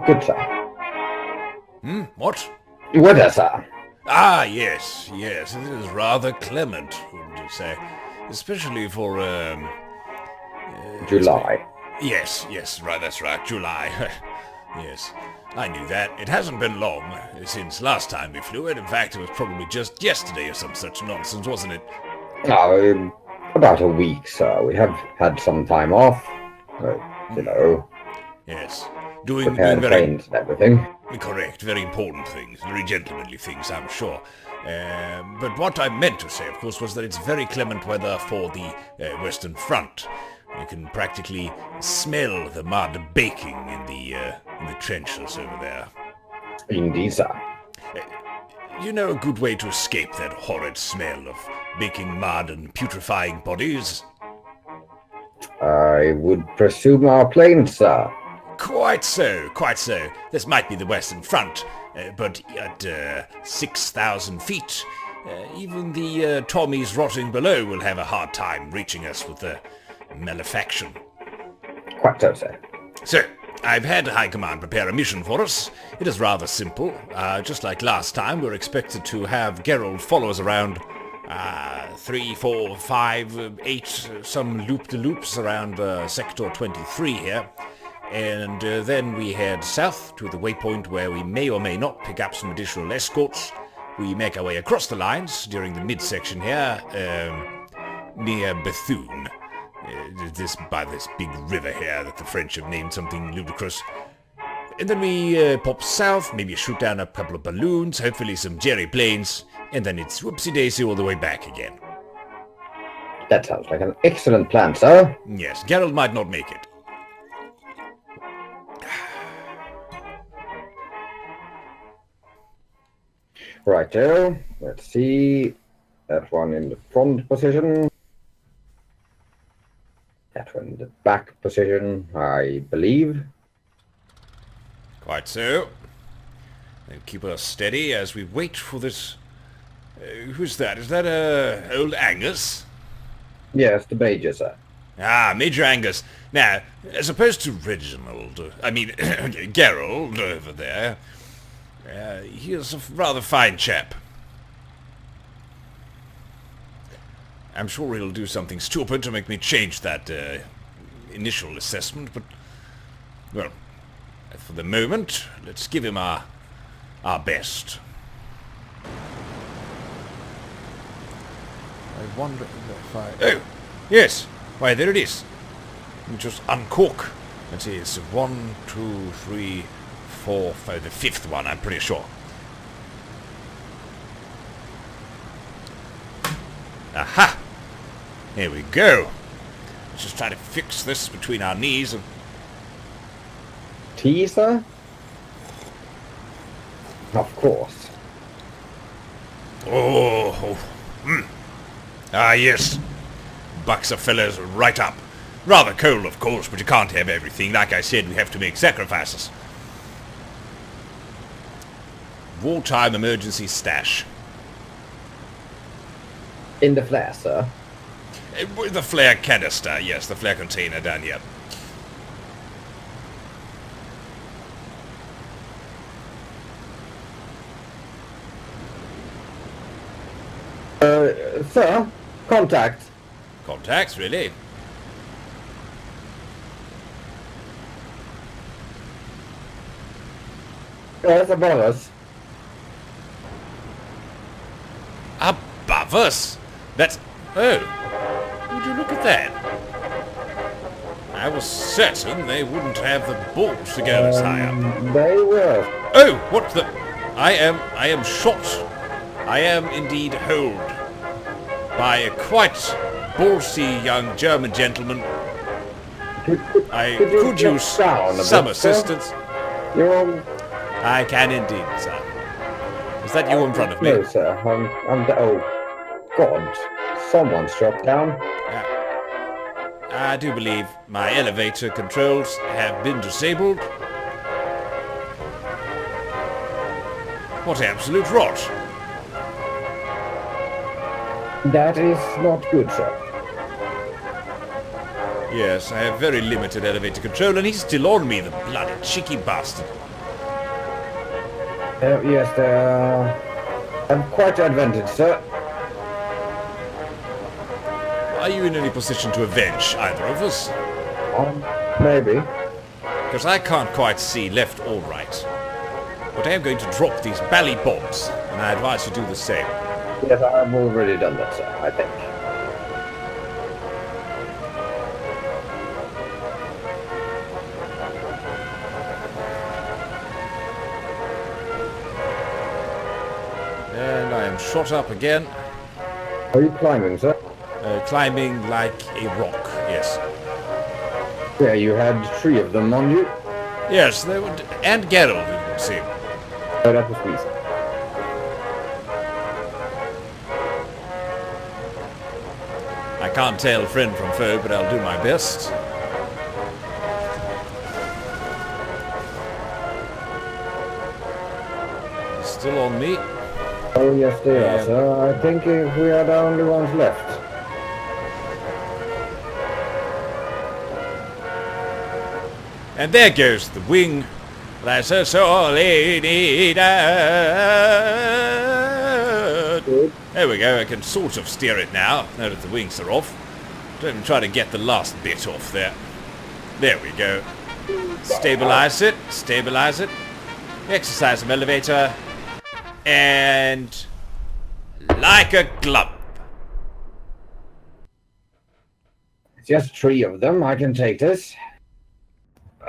Good, sir. What? Weather, sir. Ah, yes, it is rather clement, wouldn't you say? Especially for, July. Yes, right, that's right, July. Yes, I knew that. It hasn't been long since last time we flew it. In fact, it was probably just yesterday or some such nonsense, wasn't it? Oh, about a week, sir. We have had some time off. Yes, doing Prepared very... planes and everything. Correct, very important things, very gentlemanly things, I'm sure. But what I meant to say, of course, was that it's very clement weather for the Western Front. You can practically smell the mud baking in the trenches over there. Indeed, sir. You know a good way to escape that horrid smell of baking mud and putrefying bodies? I would presume our planes, sir. Quite so. This might be the Western Front, but at 6,000 feet, even the Tommies rotting below will have a hard time reaching us with the malefaction. Quite so, sir. So, I've had High Command prepare a mission for us. It is rather simple. Just like last time, we're expected to have Gerald follow us around 3, 4, 5, 8, some loop-de-loops around Sector 23 here. And then we head south to the waypoint where we may or may not pick up some additional escorts. We make our way across the lines during the midsection here, near Bethune. By this big river here that the French have named something ludicrous. And then we pop south, maybe shoot down a couple of balloons, hopefully some jerry planes, and then it's whoopsie-daisy all the way back again. That sounds like an excellent plan, sir. Yes, Gerald might not make it. Righto. Let's see. That one in the front position. That one in the back position, I believe. Quite so. And keep us steady as we wait for this... who's that? Is that old Angus? Yes, the Major, sir. Ah, Major Angus. Now, as opposed to Gerald over there, he is a rather fine chap. I'm sure he'll do something stupid to make me change that initial assessment, but, well, for the moment, let's give him our best. I wonder if I... Oh, yes. Why, there it is. Let me just uncork. Let's see, it's 1, 2, 3, 4, 5, the fifth one, I'm pretty sure. Aha! Here we go. Let's just try to fix this between our knees and... Tea, sir? Of course. Ah, yes. Bucks a fellows right up. Rather cold, of course, but you can't have everything. Like I said, we have to make sacrifices. Wartime emergency stash. In the flare, sir? With the flare canister, yes, the flare container down here. Sir? Contact. Contacts, really? Yes, above us. Above us? That's... Oh. Would you look at that? I was certain they wouldn't have the balls to go as high up. They were. Oh, what the... I am shot. I am indeed holed by a quite ballsy young German gentleman. I could use some assistance. You're on... I can indeed, sir. Is that you in front of me? No, sir. Oh, God. Someone's shot down. I do believe my elevator controls have been disabled. What absolute rot. That is not good, sir. Yes, I have very limited elevator control, and he's still on me, the bloody cheeky bastard. Yes, they have quite the advantage, sir. Are you in any position to avenge either of us? Maybe. Because I can't quite see left or right. But I am going to drop these bally bombs, and I advise you do the same. Yes, I've already done that, sir, I think. And I am shot up again. Are you climbing, sir? Climbing like a rock, yes. Yeah, you had 3 of them on you. Yes, they would, and Gerald, you can see. Oh, that was me. I can't tell friend from foe, but I'll do my best. He's still on me. Oh, yes, they are, sir. I think we are the only ones left. And there goes the wing. That's a sortie. There we go, I can sort of steer it now that the wings are off. Don't even try to get the last bit off there. There we go. Stabilize it, stabilize it. Exercise some elevator. And like a glove. Just 3 of them, I can take this.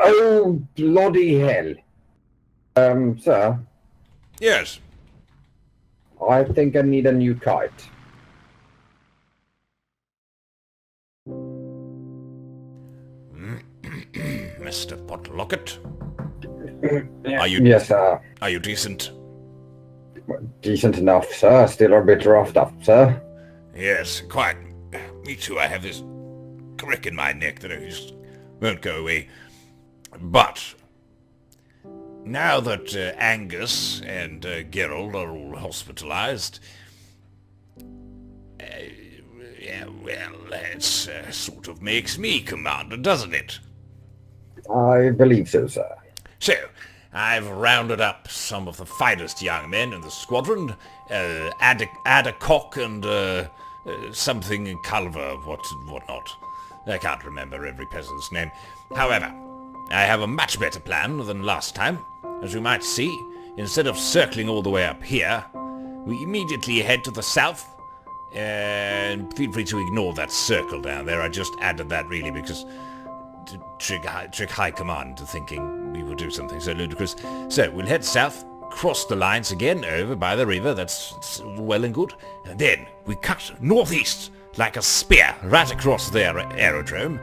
Oh, bloody hell. Sir, Yes. I think I need a new kite. Mr. Potlocket, Yeah. Are you- Yes, sir. are you decent? Decent enough, sir. Still a bit roughed up, sir. Yes, quite. Me too, I have this crick in my neck that I just won't go away. But now that Angus and Gerald are all hospitalized, yeah, well, that sort of makes me commander, doesn't it? I believe so, sir. So, I've rounded up some of the finest young men in the squadron, Addercock and something Culver, whatnot. I can't remember every peasant's name. However, I have a much better plan than last time. As you might see, instead of circling all the way up here, we immediately head to the south. And feel free to ignore that circle down there. I just added that really because to trick high command into thinking we will do something so ludicrous. So we'll head south, cross the lines again over by the river. That's well and good. And then we cut northeast like a spear right across their aerodrome.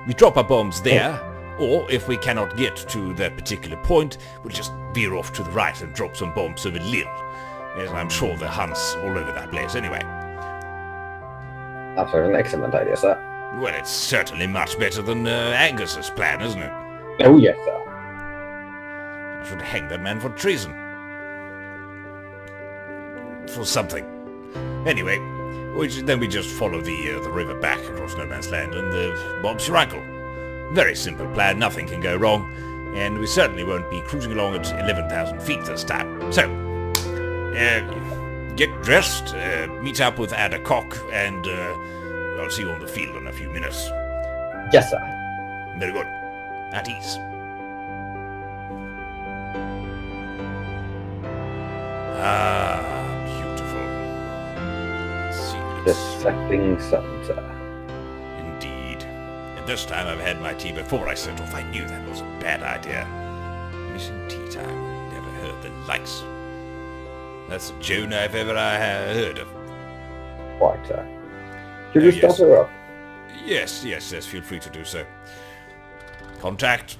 We drop our bombs there. Or, if we cannot get to that particular point, we'll just veer off to the right and drop some bombs over Lille. Yes, I'm sure the Huns all over that place anyway. That's an excellent idea, sir. Well, it's certainly much better than Angus's plan, isn't it? Oh, yes, sir. I should hang that man for treason. For something. Anyway, then we just follow the river back across no man's land and Bob's your uncle. Very simple plan, nothing can go wrong, and we certainly won't be cruising along at 11,000 feet this time. So, get dressed, meet up with Addercock, and I'll see you on the field in a few minutes. Yes, sir. Very good. At ease. Ah, beautiful. Let's see. The setting sun, sir. Indeed. And this time I've had my tea before I set off. I knew that was a bad idea. Missing tea time. Never heard the likes. That's a Joan I've ever heard of. Quite, sir. Should we start yes. her up? Yes, feel free to do so. Contact.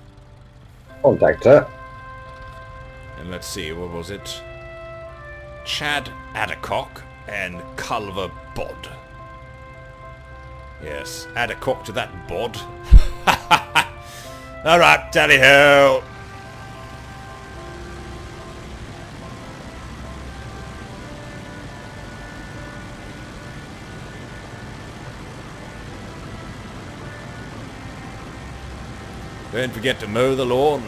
Contact, sir. And let's see, what was it? Chad Addercock and Culver Bod. Yes, Addercock to that bod. Alright, tally-ho! Don't forget to mow the lawn.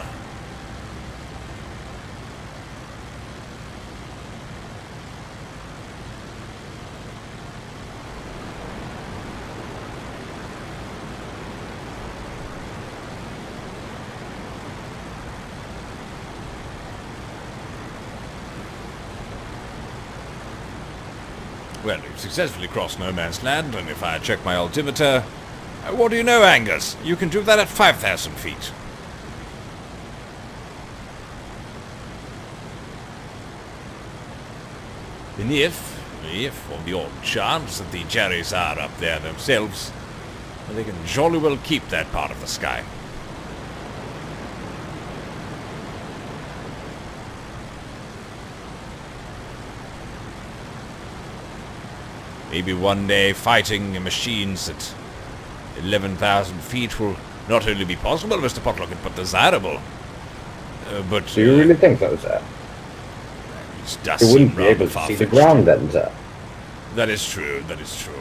Well, we've successfully crossed no man's land, and if I check my altimeter... what do you know, Angus? You can do that at 5,000 feet. And if, on the odd chance that the Jerrys are up there themselves, they can jolly well keep that part of the sky. Maybe one day fighting machines at 11,000 feet will not only be possible, Mr. Potlockett, but desirable. But Do you really think so, sir? It does You seem wouldn't be rather able to see far-fetched. the ground then, sir. That is true, that is true.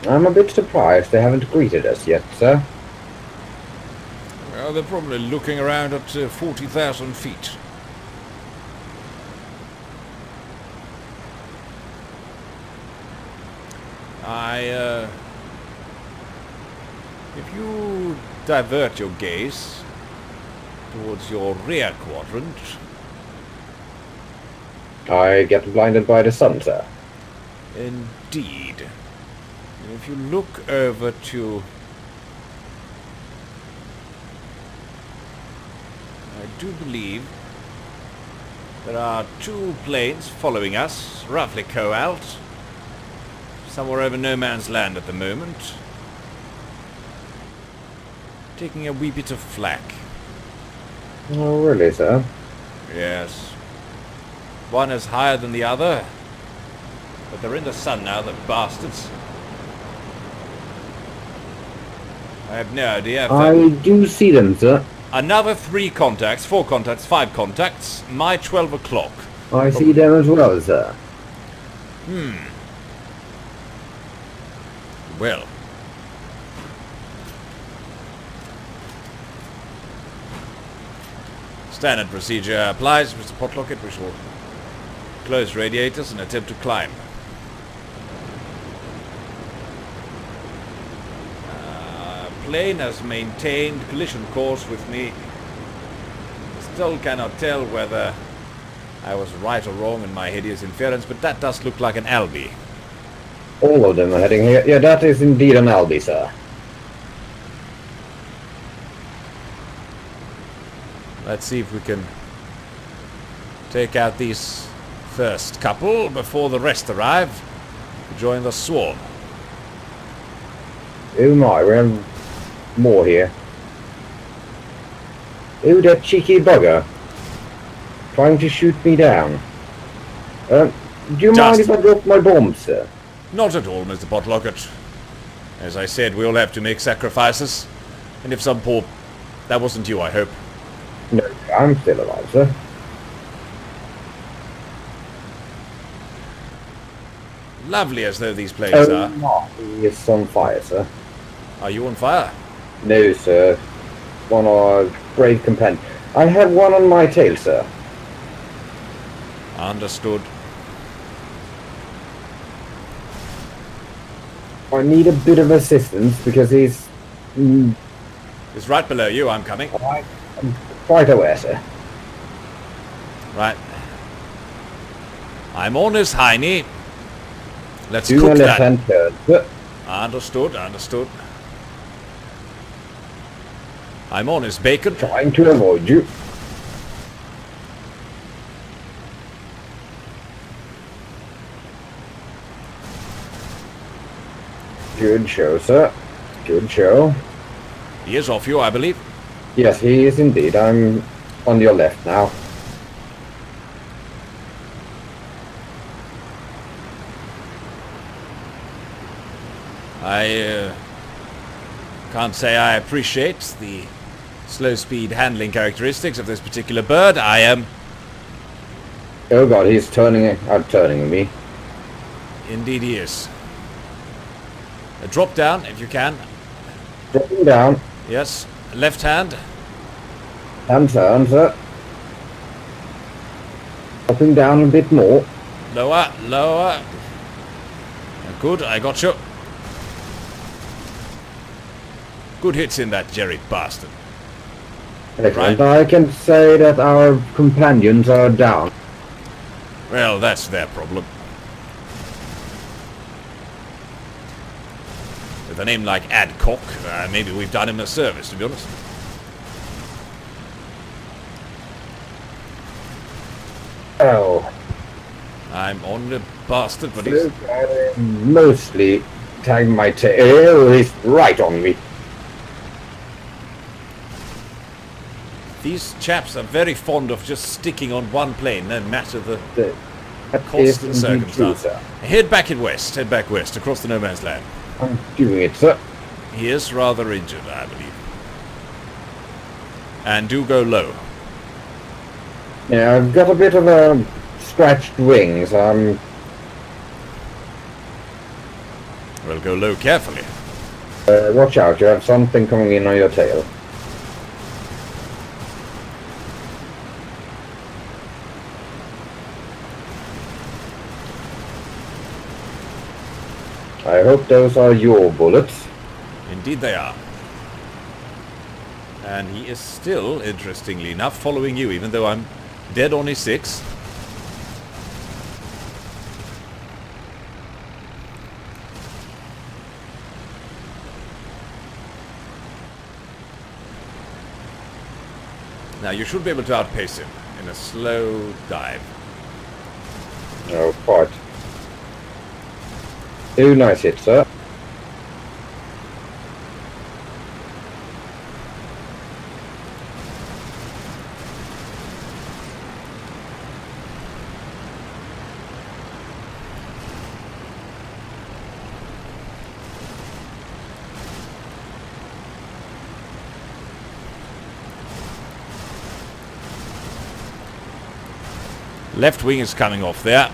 I'm a bit surprised they haven't greeted us yet, sir. Well, they're probably looking around at 40,000 feet. If you divert your gaze towards your rear quadrant... I get blinded by the sun, sir. Indeed. And if you look over to... I do believe there are 2 planes following us, roughly co-out, somewhere over no man's land at the moment, taking a wee bit of flak. Oh, really, sir? Yes. One is higher than the other, but they're in the sun now, the bastards. I have no idea if I do see them, sir. Another 3 contacts, 4 contacts, 5 contacts, my 12 o'clock. I see them as well, sir. Well. Standard procedure applies, Mr. Potlockett. We shall close radiators and attempt to climb. Plane has maintained collision course with me. Still cannot tell whether I was right or wrong in my hideous inference, but that does look like an Albi. All of them are heading here. Yeah, that is indeed an Albi, sir. Let's see if we can take out these first couple before the rest arrive to join the swarm. Oh my, we have more here. Oh, that cheeky bugger. Trying to shoot me down. Do you mind if I drop my bomb, sir? Not at all, Mr. Potlockett. As I said, we all have to make sacrifices. And if some poor... That wasn't you, I hope. No, I'm still alive, sir. Lovely as though these planes are. No, he is on fire, sir. Are you on fire? No, sir. One of our brave companions. I have one on my tail, sir. Understood. I need a bit of assistance because he's... It's right below you, I'm coming. I'm quite aware, sir. Right. I'm on his hiney. Let's Do cook a that. left-hand turn. But Understood, understood. I'm on his bacon. trying to avoid you. Good show, sir. Good show. He is off you, I believe. Yes, he is indeed. I'm on your left now. I can't say I appreciate the slow speed handling characteristics of this particular bird. I am... Oh god, he's turning me. Indeed he is. Drop down if you can. Dropping down. Yes. Left hand. And turn, sir. Dropping down a bit more. Lower, lower. Good, I got you. Good hits in that Jerry bastard. Excellent. Right. I can say that our companions are down. Well, that's their problem. With a name like Adcock, maybe we've done him a service, to be honest. Oh. I'm on the bastard, but he's... Mostly tagging my tail. He's right on me. These chaps are very fond of just sticking on one plane, no matter the That cost is and indeed true, circumstance. sir. Head back west, across the no man's land. I'm doing it, sir. He is rather injured, I believe. And do go low. Yeah, I've got a bit of a scratched wings. Well, go low carefully. Watch out, you have something coming in on your tail. I hope those are your bullets. Indeed they are. And he is still, interestingly enough, following you, even though I'm dead on his 6. Now you should be able to outpace him in a slow dive. Oh, quite. Nice hit, sir. Left wing is coming off there.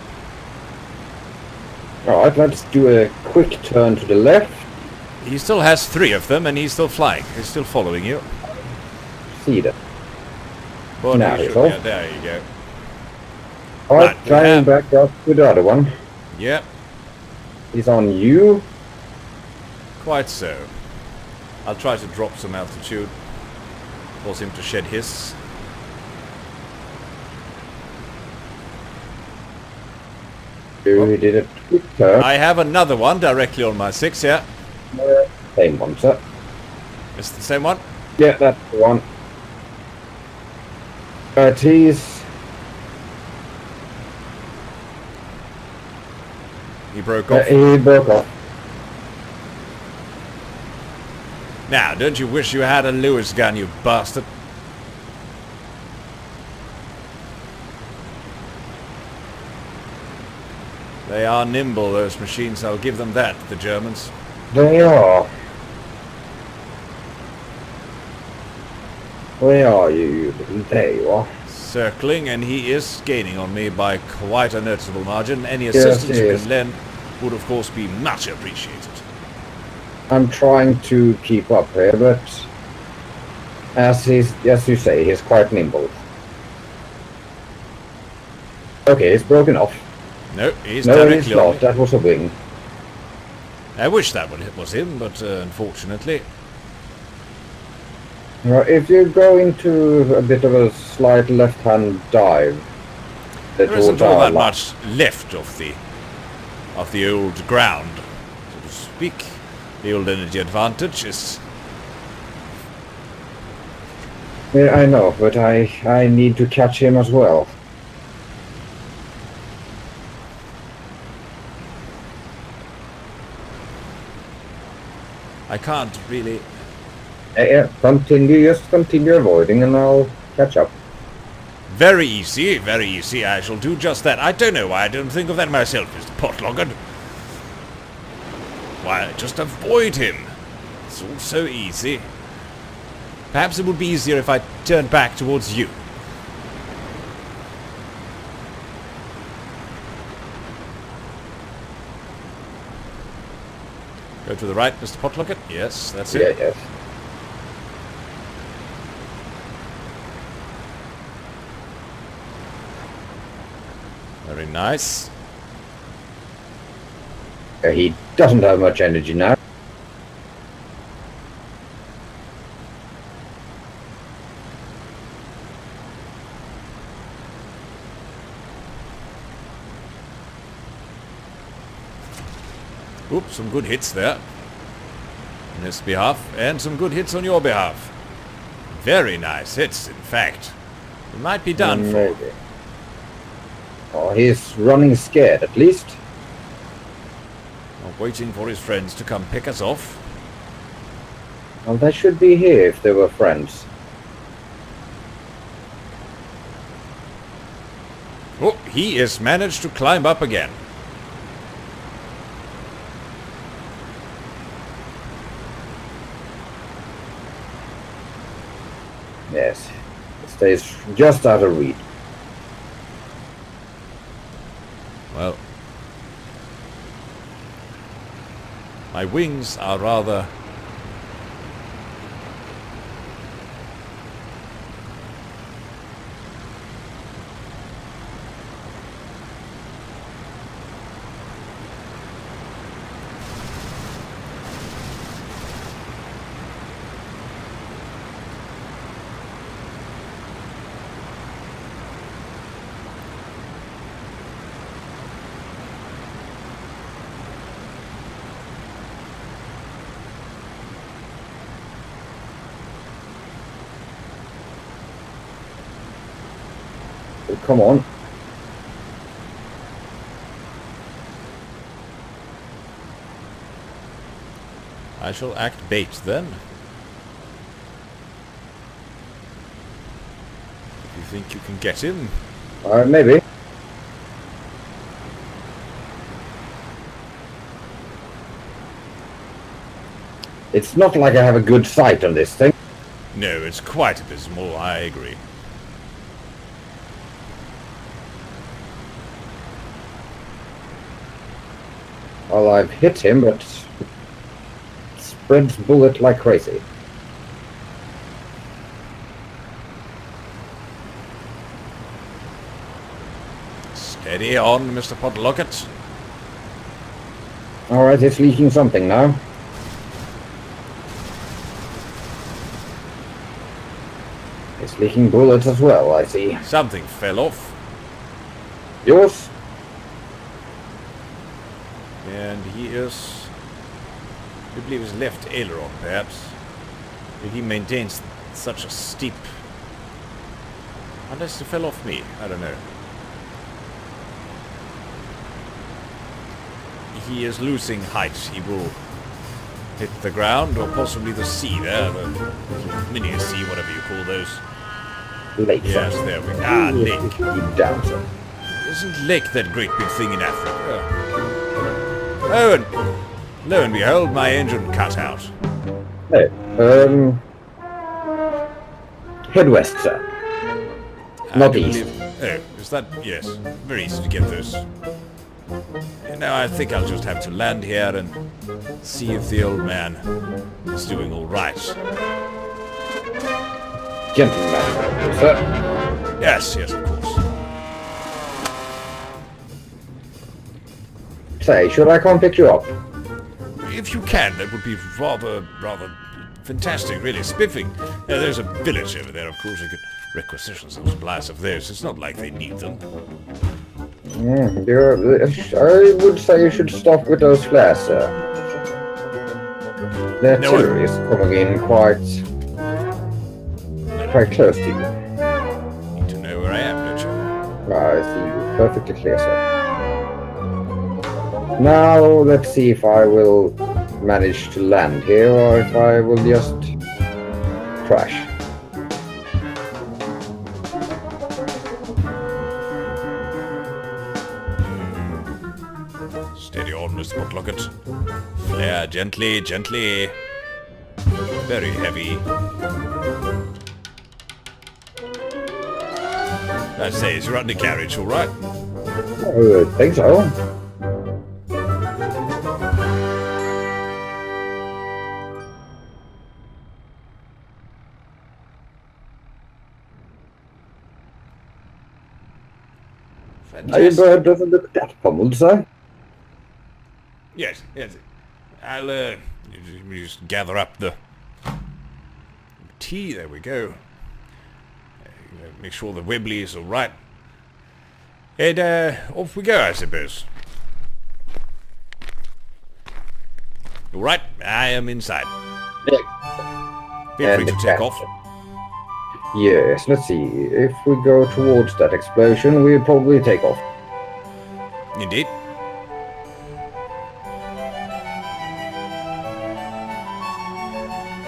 Alright, let's do a quick turn to the left. He still has 3 of them and he's still flying. He's still following you. See that. But Now he he's should- off. yeah, there you go. Alright, Right, trying back up to the other one. Yep, He's on you. quite so. I'll try to drop some altitude. Force him to shed his. We did a quick turn. I have another one directly on my 6, yeah. Same one, sir. It's the same one? Yeah, that's the one. He's... He broke off. he broke off. Now, don't you wish you had a Lewis gun, you bastard? They are nimble, those machines. I'll give them that, the Germans. They are. Where are you? There you are. Circling, and he is gaining on me by quite a noticeable margin. Any assistance he you is. can lend would, of course, be much appreciated. I'm trying to keep up here, but as you say, he's quite nimble. Okay, he's broken off. No, he's No, he's directly on not. me. That was a wing. I wish that was him, but unfortunately... Well, if you go into a bit of a slight left-hand dive, There isn't towards all our that left. much left of the old ground, so to speak. The old energy advantage is... Yeah, I know, but I need to catch him as well. I can't really... Yeah, just continue avoiding and I'll catch up. Very easy, very easy. I shall do just that. I don't know why I don't think of that myself, Mr. Potloggard. Why, just avoid him. It's all so easy. Perhaps it would be easier if I turned back towards you. Go to the right, Mr. Potloggard. Yes, that's it. Yeah, yes. Very nice. He doesn't have much energy now. Oops, some good hits there. On his behalf, and some good hits on your behalf. Very nice hits, in fact. He might be done for. Maybe. Oh, he's running scared, at least. Waiting for his friends to come pick us off. Well, they should be here if they were friends. Oh, he has managed to climb up again. Yes, it stays just out of reach. Well, my wings are rather... Come on. I shall act bait then. If you think you can get him. Maybe. It's not like I have a good sight on this thing. No, it's quite abysmal, I agree. Well, I've hit him, but it spreads bullet like crazy. Steady on, Mr. Podlocket. Alright, it's leaking something now. It's leaking bullets as well, I see. Something fell off. Yours? And he is... I believe his left aileron, perhaps. If he maintains such a steep... Unless it fell off me, I don't know. He is losing height. He will hit the ground, or possibly the sea there, the mini sea, whatever you call those. Lake. Yes, there we go. Ah, lake. Keep down, sir. Isn't lake that great big thing in Africa? Oh, and lo and behold, my engine cut out. Hey, head west, sir. Not east. Oh, is that... Yes, very easy to get those. Now I think I'll just have to land here and see if the old man is doing all right. Gentleman, sir. Yes, yes, of course. Say, should I come pick you up? If you can, that would be rather fantastic, really. Spiffing. There's a village over there, of course. You could requisition some supplies of theirs. It's not like they need them. I would say you should stop with those flares, sir. The artillery is coming in quite close to you. Need to know where I am, don't you? I see you perfectly clear, sir. Now, let's see if I will manage to land here or if I will just crash. Steady on, Mr. Potlocket. Flare gently, gently. Very heavy. I say, is your undercarriage all right? I think so. Your bird doesn't look that pummeled, sir. Yes, yes. I'll just gather up the tea. There we go. Make sure the Webley is all right. And off we go, I suppose. All right, I am inside. Feel free to take off. Yes, let's see. If we go towards that explosion, we'll probably take off. Indeed.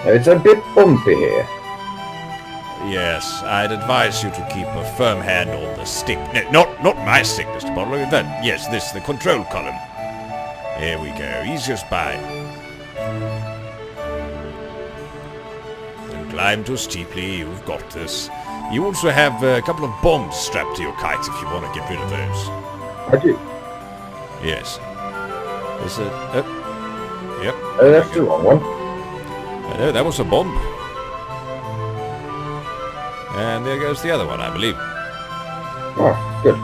It's a bit bumpy here. Yes, I'd advise you to keep a firm hand on the stick. No, not my stick, Mr. Bond. Look at that. Yes, this, the control column. There we go. Easiest by. Don't climb too steeply. You've got this. You also have a couple of bombs strapped to your kite if you want to get rid of those. I do. Yes. There's a... yep. That's the wrong one. I know, that was a bomb. And there goes the other one, I believe. Oh, good.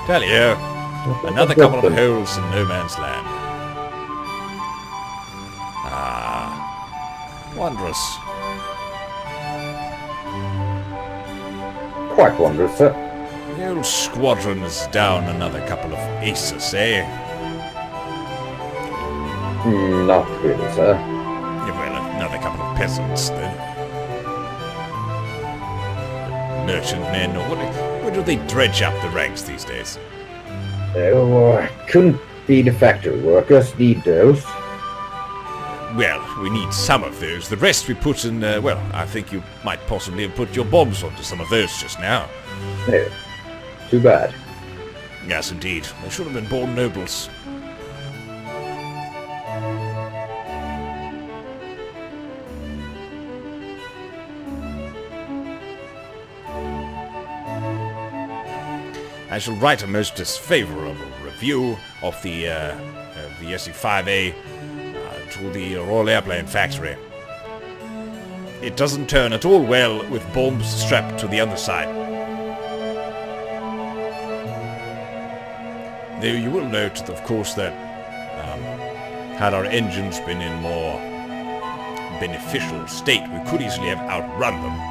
Tell you, another couple of holes in no man's land. Ah, wondrous. Quite wondrous, sir. The old squadron is down another couple of aces, eh? Not really, sir. Yeah, well, another couple of peasants, then. Merchantmen, or what do they dredge up the ranks these days? Couldn't be the factory workers, need those. Well, we need some of those. The rest we put in, well, I think you might possibly have put your bombs onto some of those just now. No, too bad. Yes, indeed. They should have been born nobles. I shall write a most disfavorable review of the SE-5A to the Royal Airplane Factory. It doesn't turn at all well with bombs strapped to the underside. Though you will note, of course, that had our engines been in more beneficial state, we could easily have outrun them.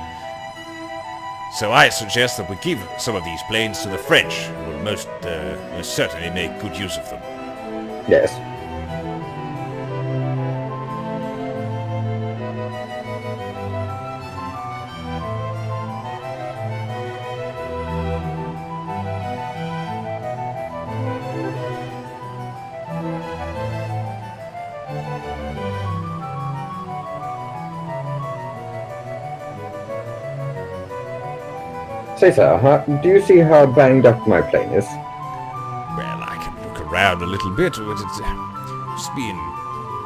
So I suggest that we give some of these planes to the French, who will most certainly make good use of them. Yes. Say, sir, do you see how banged up my plane is? Well, I can look around a little bit, but it's been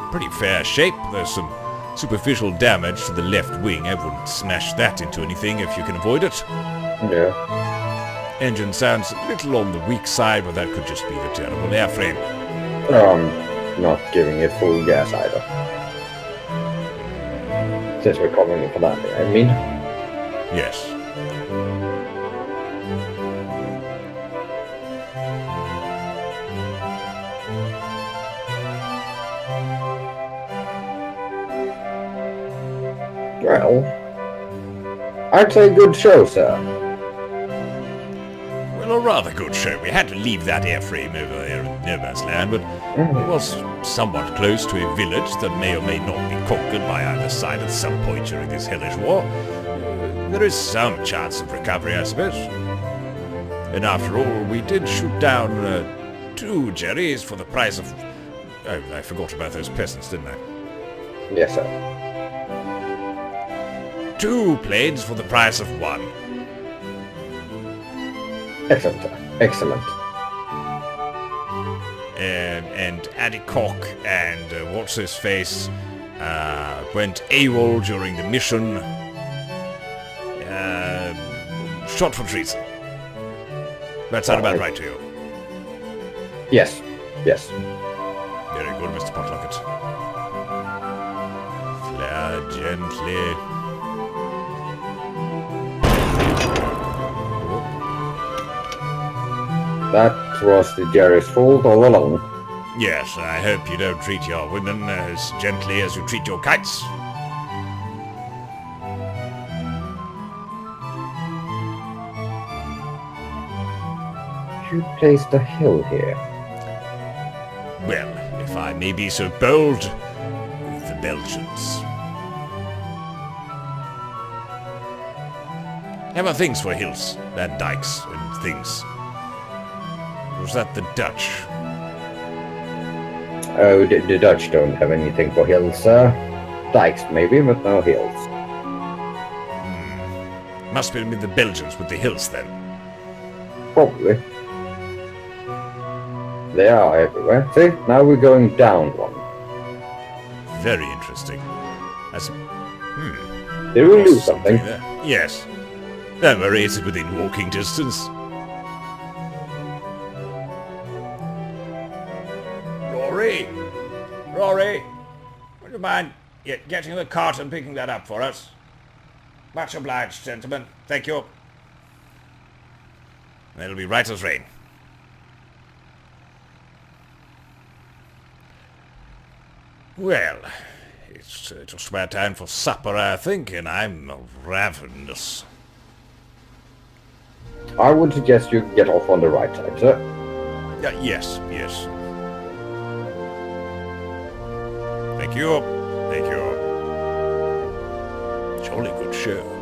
pretty fair shape. There's some superficial damage to the left wing. I wouldn't smash that into anything if you can avoid it. Yeah. Engine sounds a little on the weak side, but that could just be the terrible airframe. Not giving it full gas either. Since we're covering it for that, I mean. Yes. Well, I'd say good show, sir. Well, a rather good show. We had to leave that airframe over there in no man's land, but it was somewhat close to a village that may or may not be conquered by either side at some point during this hellish war. There is some chance of recovery, I suppose. And after all, we did shoot down 2 Jerrys for the price of... Oh, I forgot about those peasants, didn't I? Yes, sir. 2 planes for the price of 1. Excellent, sir. Excellent. And Addycock and what's-his-face went AWOL during the mission. Shot for treason. That sound about right to you? Yes. Yes. Very good, Mr. Potlucket. Flare gently. That was the Jerry's fault all along. Yes, I hope you don't treat your women as gently as you treat your kites. You placed a hill here. Well, if I may be so bold, the Belgians. Have a things for hills, and dikes, and things. Was that the Dutch? Oh, the Dutch don't have anything for hills, sir. Dikes maybe, but no hills. Must be the Belgians with the hills then. Probably. They are everywhere. See, now we're going down one. Very interesting. Did we lose something? there. Yes. Don't worry, it's within walking distance. Rory, would you mind getting the cart and picking that up for us? Much obliged, gentlemen. Thank you. It'll be right as rain. Well, it's just about time for supper, I think, and I'm ravenous. I would suggest you get off on the right side, sir. Yes. Thank you. Jolly good show.